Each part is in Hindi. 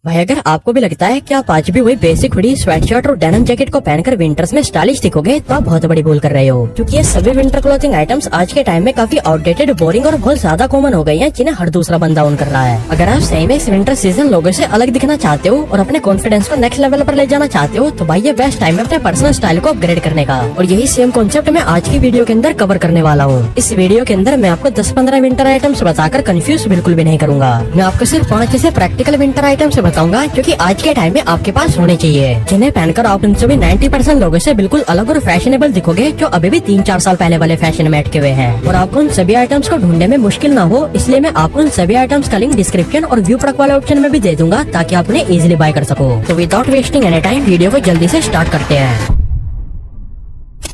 भाई अगर आपको भी लगता है कि आप आज भी वही बेसिक हुडी, स्वेटशर्ट और डेनिम जैकेट को पहनकर विंटर्स में स्टाइलिश दिखोगे तो आप बहुत बड़ी भूल कर रहे हो, क्योंकि ये सभी विंटर क्लोथिंग आइटम्स आज के टाइम में काफी आउटडेटेड, बोरिंग और बहुत ज्यादा कॉमन हो गई हैं, जिन्हें हर दूसरा बंदा ओन कर रहा है। अगर आप सही में इस विंटर सीजन लोगों से अलग दिखना चाहते हो और अपने कॉन्फिडेंस को नेक्स्ट लेवल पर ले जाना चाहते हो तो भाई ये बेस्ट टाइम है अपने पर्सनल स्टाइल को अपग्रेड करने का। और यही सेम कॉन्सेप्ट मैं आज की वीडियो के अंदर कवर करने वाला हूँ। इस वीडियो के अंदर मैं आपको 10-15 विंटर आइटम्स बताकर कंफ्यूज बिल्कुल भी नहीं करूंगा। मैं आपको सिर्फ 5 ऐसे प्रैक्टिकल विंटर आइटम्स बताऊंगा जो कि आज के टाइम में आपके पास होने चाहिए, जिन्हें पहनकर आप उनसे भी 90% लोगों से बिल्कुल अलग और फैशनेबल दिखोगे, जो अभी भी 3-4 साल पहले वाले फैशन में अटके हुए हैं। और आपको उन सभी आइटम्स को ढूंढने में मुश्किल ना हो, इसलिए मैं आपको उन सभी आइटम्स का लिंक डिस्क्रिप्शन और व्यू प्रोडक्ट वाले ऑप्शन में भी दे दूंगा, ताकि आप उन्हें इजीली बाय कर सको। तो without wasting any time video को जल्दी से स्टार्ट करते हैं।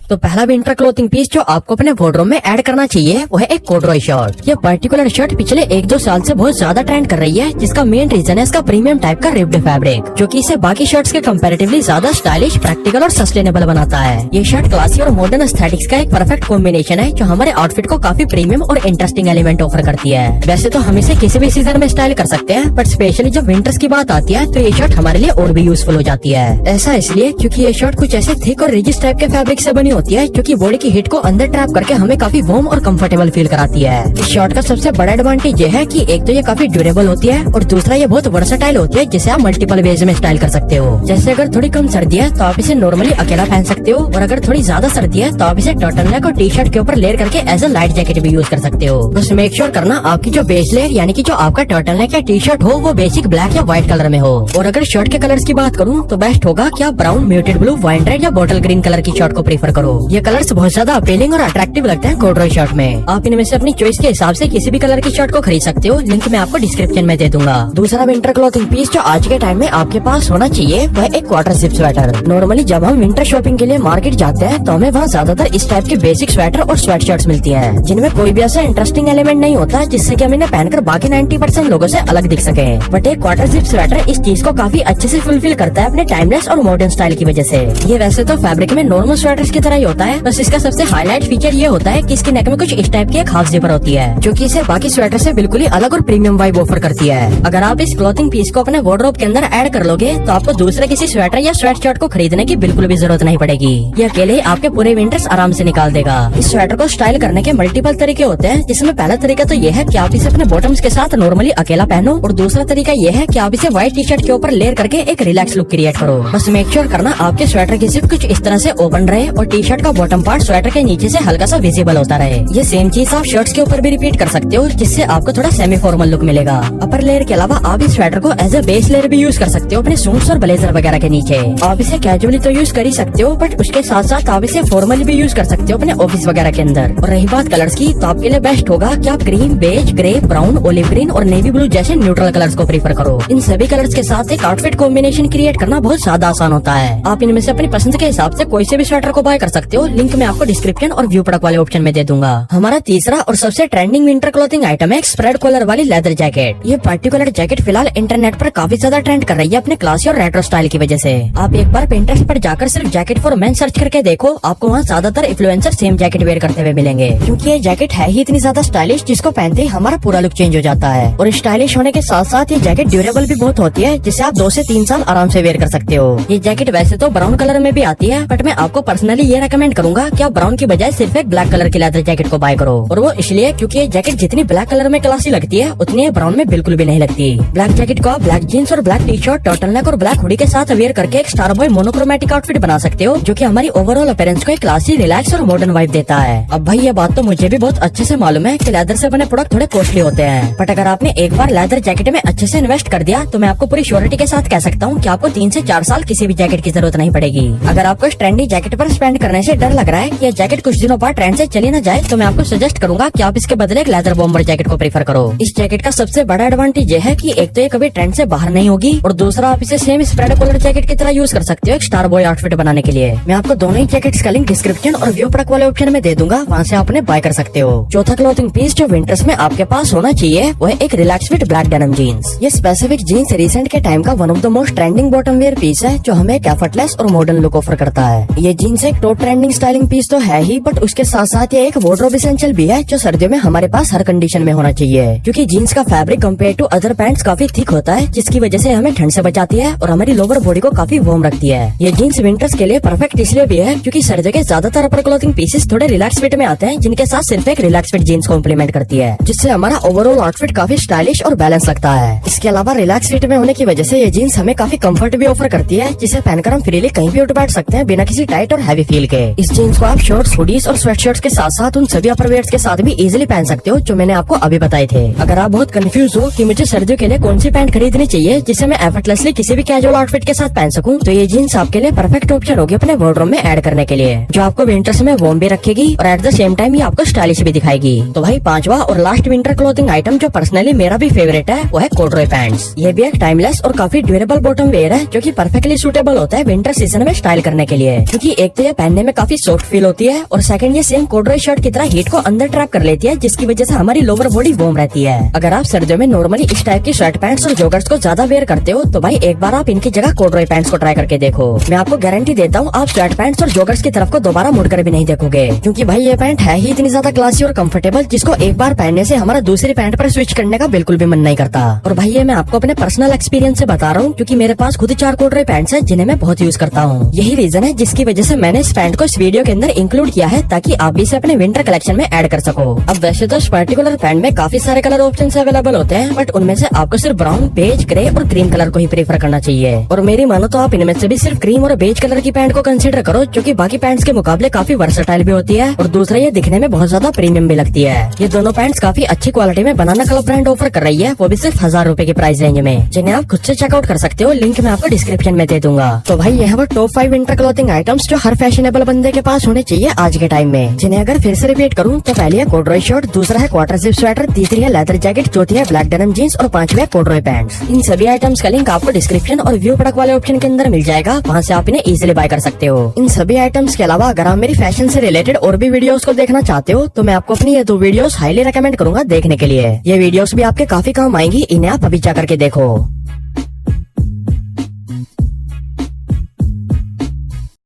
तो पहला विंटर क्लोथिंग पीस जो आपको अपने वार्डरोब में ऐड करना चाहिए वो है एक कॉर्डरॉय शर्ट। ये पर्टिकुलर शर्ट पिछले 1-2 साल से बहुत ज्यादा ट्रेंड कर रही है, जिसका मेन रीजन है इसका प्रीमियम टाइप का रिप्ड फैब्रिक, जो कि इसे बाकी शर्ट्स के कंपैरेटिवली ज्यादा स्टाइलिश, प्रैक्टिकल और सस्टेनेबल बनाता है। ये शर्ट क्लासी और मॉडर्न एस्थेटिक्स का एक परफेक्ट कॉम्बिनेशन है, जो हमारे आउटफिट को काफी प्रीमियम और इंटरेस्टिंग एलिमेंट ऑफर करती है। वैसे तो हम इसे किसी भी सीजन में स्टाइल कर सकते हैं, बट स्पेशली जब विंटर्स की बात आती है तो ये शर्ट हमारे लिए और भी यूजफुल हो जाती है। ऐसा इसलिए क्योंकि ये शर्ट कुछ ऐसे थिक और रिजिड टाइप के फैब्रिक से बनी होती है, जो कि बॉडी की हीट को अंदर ट्रैप करके हमें काफी वार्म और कंफर्टेबल फील कराती है। इस शर्ट का सबसे बड़ा एडवांटेज ये है कि एक तो ये काफी ड्यूरेबल होती है और दूसरा ये बहुत वर्सेटाइल होती है, जिसे आप मल्टीपल वेज में स्टाइल कर सकते हो। जैसे अगर थोड़ी कम सर्दी है तो आप इसे नॉर्मली अकेला पहन सकते हो, और अगर थोड़ी ज्यादा सर्दी है तो आप इसे टर्टलनेक और टी शर्ट के ऊपर लेयर करके एज अ लाइट जैकेट भी यूज कर सकते हो। बस मेक श्योर करना आपकी जो बेस लेयर यानी कि जो आपका टर्टलनेक या टी शर्ट हो वो बेसिक ब्लैक या व्हाइट कलर में हो। और अगर शर्ट के कलर्स की बात करूँ तो बेस्ट होगा कि आप brown, muted blue, wine red या बॉटल ग्रीन कलर की शर्ट को प्रीफर करो। ये कलर्स बहुत ज्यादा अपीलिंग और अट्रैक्टिव लगते हैं कॉर्डरॉय शर्ट में। आप इनमें से अपनी चॉइस के हिसाब से किसी भी कलर की शर्ट को खरीद सकते हो, लिंक मैं आपको डिस्क्रिप्शन में दे दूंगा। दूसरा विंटर क्लोथिंग पीस जो आज के टाइम में आपके पास होना चाहिए वह एक क्वार्टर जिप स्वेटर। नॉर्मली जब हम विंटर शॉपिंग के लिए मार्केट जाते हैं तो हमें वहाँ ज्यादातर इस टाइप के बेसिक स्वेटर और स्वेट शर्ट्स मिलती हैं, जिनमें कोई भी ऐसा इंटरेस्टिंग एलिमेंट नहीं होता जिससे कि हम इन्हें पहनकर बाकी 90% लोगों से अलग दिख सके। बट एक क्वार्टर जिप स्वेटर इस चीज को काफी अच्छे से फुलफिल करता है अपने टाइमलेस और मॉडर्न स्टाइल की वजह से। ये वैसे तो फैब्रिक में नॉर्मल स्वेटर्स की तरह ही होता है, बस इसका सबसे हाईलाइट फीचर ये होता है कि इसकी नेक में कुछ इस टाइप की एक हाफ जिपर होती है, जो कि इसे बाकी स्वेटर से बिल्कुल ही अलग और प्रीमियम वाइब ऑफर करती है। अगर आप इस क्लोथिंग पीस को अपने वार्डरोब के अंदर ऐड कर लोगे तो आपको दूसरे किसी स्वेटर या स्वेट शर्ट को खरीदने की बिल्कुल भी जरूरत नहीं पड़ेगी। ये अकेले ही आपके पूरे विंटर्स आराम से निकाल देगा। इस स्वेटर को स्टाइल करने के मल्टीपल तरीके होते हैं, जिसमें पहला तरीका तो ये है कि आप इसे अपने बॉटम्स के साथ नॉर्मली अकेला पहनो, और दूसरा तरीका ये है कि आप इसे व्हाइट टी शर्ट के ऊपर लेयर करके एक रिलैक्स लुक क्रिएट करो। बस मेक श्योर करना आपके स्वेटर की जिप कुछ इस तरह से ओपन रहे और टी शर्ट का बॉटम पार्ट स्वेटर के नीचे से हल्का सा विजिबल होता रहे। ये सेम चीज आप शर्ट्स के ऊपर भी रिपीट कर सकते हो, जिससे आपको थोड़ा सेमी फॉर्मल लुक मिलेगा। अपर लेयर के अलावा आप इस स्वेटर को एज अ बेस लेयर भी यूज कर सकते हो अपने सूट्स और ब्लेजर वगैरह के नीचे। आप इसे कैजुअली तो यूज कर ही सकते हो, बट उसके साथ साथ आप इसे फॉर्मली भी यूज कर सकते हो अपने ऑफिस वगैरह के अंदर। और रही बात कलर्स की, तो आपके लिए बेस्ट होगा कि आप cream, beige, grey, brown, olive green और नेवी ब्लू जैसे न्यूट्रल कलर्स को प्रीफर करो। इन सभी कलर्स के साथ एक आउटफिट कॉम्बिनेशन क्रिएट करना बहुत ज्यादा आसान होता है। आप इनमें से अपनी पसंद के हिसाब से कोई से भी स्वेटर को बाय कर सकते हो, लिंक मैं आपको डिस्क्रिप्शन और व्यू प्रोडक्ट वाले ऑप्शन में दे दूंगा। हमारा तीसरा और सबसे ट्रेंडिंग विंटर क्लोथिंग आइटम है स्प्रेड कॉलर वाली लेदर जैकेट। ये पर्टिकुलर जैकेट फिलहाल इंटरनेट पर काफी ज्यादा ट्रेंड कर रही है अपने क्लासी और रेट्रो स्टाइल की वजह से। आप एक बार पिंटरेस्ट पर जाकर सिर्फ जैकेट फॉर मेन सर्च करके देखो, आपको वहाँ ज्यादातर इन्फ्लुएंसर सेम जैकेट वेयर करते हुए मिलेंगे, क्योंकि ये जैकेट है ही इतनी ज्यादा स्टाइलिश, जिसको पहनते ही हमारा पूरा लुक चेंज हो जाता है। और स्टाइलिश होने के साथ साथ ये जैकेट ड्यूरेबल भी बहुत होती है, जिसे आप 2 से 3 साल आराम से वेयर कर सकते हो। ये जैकेट वैसे तो ब्राउन कलर में भी आती है, बट मैं आपको पर्सनली ये रेकमेंड करूंगा कि आप ब्राउन की बजाय सिर्फ एक ब्लैक कलर की लेदर जैकेट को बाय करो। और वो इसलिए क्योंकि ये जैकेट जितनी ब्लैक कलर में क्लासी लगती है, उतनी ये ब्राउन में बिल्कुल भी नहीं लगती। ब्लैक जैकेट को आप ब्लैक जीन्स और ब्लैक टी शर्ट, टर्टलनेक और ब्लैक हुडी के साथ वेयर करके एक स्टार बॉय मोनोक्रोमैटिक आउटफिट बना सकते हो, जो कि हमारी ओवरऑल अपीयरेंस को एक क्लासी, रिलैक्स और मॉडर्न वाइब देता है। अब भाई ये बात तो मुझे भी बहुत अच्छे से मालूम है कि लेदर से बने प्रोडक्ट थोड़े कॉस्टली होते हैं, बट अगर आपने एक बार लेदर जैकेट में अच्छे से इन्वेस्ट कर दिया तो मैं आपको पूरी श्योरिटी के साथ कह सकता हूँ कि आपको 3 से 4 साल किसी भी जैकेट की जरूरत नहीं पड़ेगी। अगर आपको इस ट्रेंडी जैकेट पर स्पेंड करने से डर लग रहा है कि ये जैकेट कुछ दिनों बाद ट्रेंड से चली न जाए, तो मैं आपको सजेस्ट करूंगा कि आप इसके बदले एक लेदर बॉम्बर जैकेट को प्रीफर करो। इस जैकेट का सबसे बड़ा एडवांटेज ये है कि एक तो ये कभी ट्रेंड से बाहर नहीं होगी, और दूसरा आप इसे सेम स्प्रेड कॉलर जैकेट की तरह यूज कर सकते हो एक स्टार बॉय आउटफिट बनाने के लिए। मैं आपको दोनों ही जैकेट्स का लिंक डिस्क्रिप्शन और व्यू प्रोडक्ट वाले ऑप्शन में दे दूंगा, वहाँ से आप उन्हें बाय कर सकते हो। चौथा क्लोथिंग पीस जो विंटर्स में आपके पास होना चाहिए वो है एक relax fit black denim jeans. ये स्पेसिफिक जीन्स रिसेंट के टाइम का one of the most trending bottom wear piece है, जो हमें एफर्टलेस और मॉडर्न लुक ऑफर करता है। ये जीन्स एक total top trending styling piece तो है ही, बट उसके साथ साथ ये एक वार्डरोब एसेंशियल भी है जो सर्दियों में हमारे पास हर कंडीशन में होना चाहिए। क्योंकि जीन्स का fabric compare to other pants काफी थिक होता है, जिसकी वजह से हमें ठंड से बचाती है और हमारी लोअर बॉडी को काफी वार्म रखती है। ये जीन्स विंटर्स के लिए परफेक्ट इसलिए भी है क्योंकि सर्दियों के ज्यादातर अपर क्लोथिंग पीसेस थोड़े रिलैक्स फिट में आते हैं, जिनके साथ सिर्फ एक रिलैक्स फिट जीन्स को इम्प्लीमेंट करती है, जिससे हमारा ओवरऑल आउटफिट काफी स्टाइलिश और बैलेंस लगता है। इसके अलावा रिलैक्स फिट में होने की वजह से ये जीन्स हमें काफी कंफर्ट भी ऑफर करती है, जिसे पहनकर हम फ्रीली कहीं भी उठ बैठ सकते हैं बिना किसी टाइट और हैवी फील के। इस जीन्स को आप शॉर्ट्स, हुडीज और स्वेटशर्ट्स के साथ साथ उन सभी अपरवेयर्स के साथ भी इजीली पहन सकते हो जो मैंने आपको अभी बताए थे। अगर आप बहुत कंफ्यूज हो कि मुझे सर्दियों के लिए कौन सी पैंट खरीदनी चाहिए जिसे मैं एफर्टलेसली किसी भी कैजुअल आउटफिट के साथ पहन सकूं, तो ये जीन्स आपके लिए परफेक्ट ऑप्शन होगी अपने वार्डरोब में ऐड करने के लिए, जो आपको विंटर्स में वार्म भी रखेगी और एट द सेम टाइम ये आपको स्टाइलिश भी दिखाएगी। तो भाई पांचवा और लास्ट विंटर क्लोथिंग आइटम जो पर्सनली मेरा भी फेवरेट है वो है कॉर्डरॉय पैंट्स। ये भी एक टाइमलेस और काफी ड्यूरेबल बॉटम वेयर है जो कि परफेक्टली सूटेबल होता है विंटर सीजन में स्टाइल करने के लिए, क्योंकि एक तो ये पहनने में काफी सॉफ्ट फील होती है और सेकंड ये सेम कॉर्डरॉय शर्ट की तरह हीट को अंदर ट्रैप कर लेती है, जिसकी वजह से हमारी लोअर बॉडी वार्म रहती है। अगर आप सर्दियों में नॉर्मली इस टाइप की शर्ट पैंट्स और जॉगर्स को ज्यादा वेयर करते हो तो भाई एक बार आप इनकी जगह कॉर्डरॉय पैंट्स को ट्राई करके देखो। मैं आपको गारंटी देता हूँ आप शर्ट पैंट्स और जॉगर्स की तरफ को दोबारा मुड़कर भी नहीं देखोगे, क्योंकि भाई ये पैंट है ही इतनी ज्यादा क्लासी और कंफर्टेबल, जिसको एक बार पहनने से हमारा दूसरी पैंट पर स्विच करने का बिल्कुल भी मन नहीं करता। और भाई ये मैं आपको अपने पर्सनल एक्सपीरियंस से बता रहा हूँ, क्योंकि मेरे पास खुद 4 कॉर्डरॉय पैंट्स हैं जिन्हें मैं बहुत यूज करता हूँ। यही रीजन है जिसकी वजह से मैंने इस पैंट को इस वीडियो के अंदर इंक्लूड किया है, ताकि आप भी इसे अपने विंटर कलेक्शन में ऐड कर सको। अब वैसे तो इस पर्टिकुलर पैंट में काफी सारे कलर ऑप्शंस अवेलेबल होते हैं, बट उनमें से आपको सिर्फ ब्राउन, बेज, ग्रे और क्रीम कलर को ही प्रेफर करना चाहिए। और मेरी मानो तो आप इनमें से भी सिर्फ क्रीम और बेज कलर की पैंट को कंसिडर करो, जो कि बाकी पैंट्स के मुकाबले काफी वर्सेटाइल भी होती है और दूसरा ये दिखने में बहुत ज्यादा प्रीमियम भी लगती है। ये दोनों पैंट्स काफी अच्छी क्वालिटी में बनाना क्लब ब्रांड ऑफर कर रही है, वो भी सिर्फ 1000 रूपए की प्राइस रेंज में, जिन्हें आप खुद से चेकआउट कर सकते हो। लिंक मैं आपको डिस्क्रिप्शन में दे दूंगा। तो भाई यह वो टॉप 5 विंटर क्लोथिंग आइटम्स जो हर फैशनेबल बंदे के पास होने चाहिए आज के टाइम में, जिन्हें अगर फिर से रिपीट करूँ तो पहली है कॉर्डरॉय शर्ट, दूसरा है क्वार्टर जिप स्वेटर, तीसरी है लेदर जैकेट, चौथी है ब्लैक डेनिम जीन्स और पांचवी है कॉर्डरॉय पैंट्स। इन सभी आइटम्स का लिंक आपको डिस्क्रिप्शन और व्यू प्रोडक्ट वाले ऑप्शन के अंदर मिल जाएगा, वहाँ से आप इन्हें इजीली बाय कर सकते हो। इन सभी आइटम्स के अलावा अगर आप मेरी फैशन से रिलेटेड और भी वीडियोस को देखना चाहते हो तो मैं आपको अपनी ये 2 वीडियोस हाईली रेकमेंड करूंगा देखने के लिए। ये वीडियोस भी आपके काफी काम आएंगी, इन्हें आप अभी जा करके देखो।